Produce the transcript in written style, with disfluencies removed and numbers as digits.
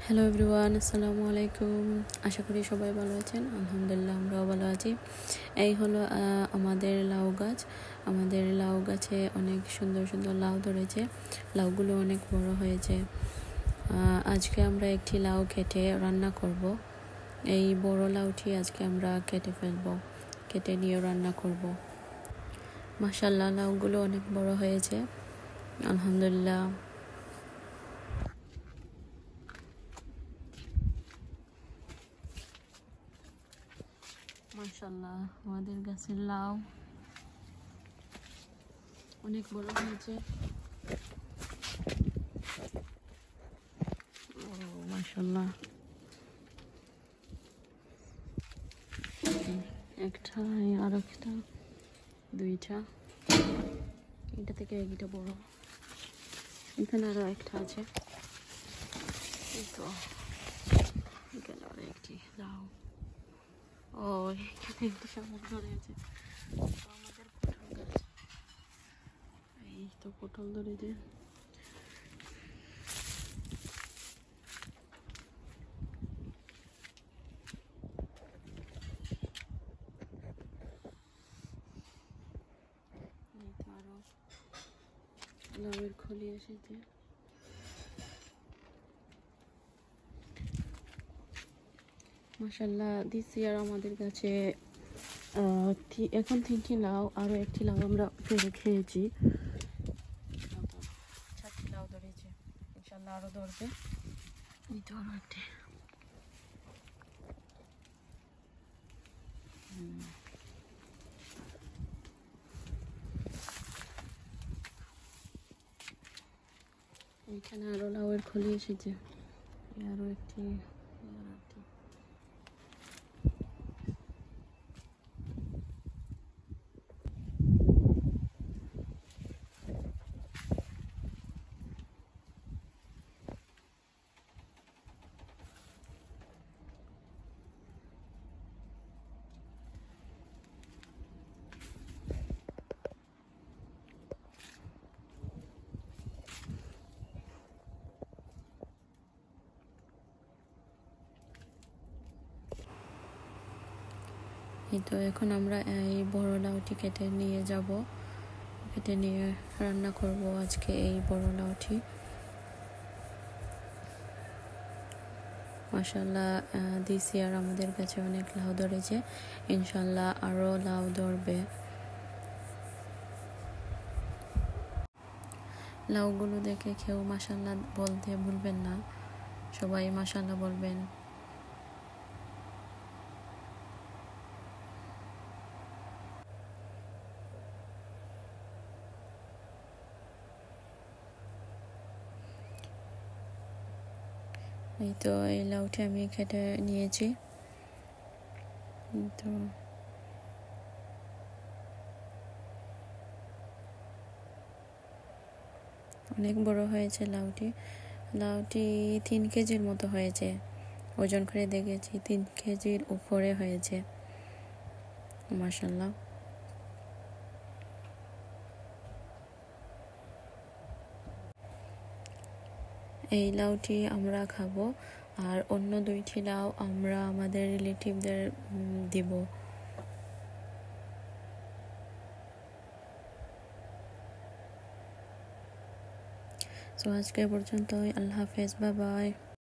Hello everyone, আসসালামু আলাইকুম। আশা করি সবাই ভালো আছেন। আলহামদুলিল্লাহ, আমরাও ভালো আছি। এই হলো আমাদের লাউ গাছ। আমাদের লাউ গাছে অনেক সুন্দর সুন্দর লাউ ধরেছে। লাউগুলো অনেক বড় হয়েছে। আজকে আমরা একটি লাউ কেটে রান্না করব। এই বড় লাউটি আজকে আমরা কেটে ফেলবো, কেটে নিয়ে রান্না করব। মাশাআল্লাহ, লাউগুলো অনেক বড় হয়েছে, আলহামদুলিল্লাহ। মাশাআল্লাহ, আমাদের গাছের লাউ অনেক বড় হয়েছে। মাশাআল্লাহ, একটা আর একটা, দুইটা, এটা থেকে একটা বড়। এখানে আরো একটা আছে, এই তো এখানে আরো একটি লাউ। ও, এখানে একটি শামুক ধরে আছে। আমাদের পটল গাছ, এই তো পটল ধরেছে। এই তো আরো লাউয়ের খলি এসেছে। মাশাআল্লাহ, দিস ইয়ার আমাদের কাছে এখন 3টি লাউ, আরো একটি লাউ আমরা পেরে খেয়েছি। 4টি লাউ ধরেছে, ইনশাআল্লাহ আরো ধরবে। এই তো আরো একটি। এখানে আরো লাউয়ের খলি এসেছে, আরো একটি, আরো একটি। এই তো এখন আমরা এই বড় লাউটি কেটে নিয়ে যাব, কেটে নিয়ে রান্না করব আজকে এই বড় লাউটি। মাশাআল্লাহ, দিস ইয়ার আমাদের কাছে অনেক লাউ ধরেছে, ইনশাআল্লাহ আরো লাউ ধরবে। লাউগুলো দেখে কেউ মাশাআল্লাহ বলতে ভুলবেন না, সবাই মাশাআল্লাহ বলবেন। এই তো এই লাউটি আমি কেটে নিয়েছি। তো অনেক বড় হয়েছে লাউটি। লাউটি 3 কেজির মতো হয়েছে, ওজন করে দেখেছি 3 কেজির উপরে হয়েছে। মাশাআল্লাহ, এই লাউটি আমরা খাবো, আর অন্য 2টি লাউ আমরা আমাদের রিলেটিভদের দিব। তো আজকে পর্যন্তই, আল্লাহ হাফেজ, বাই বাই।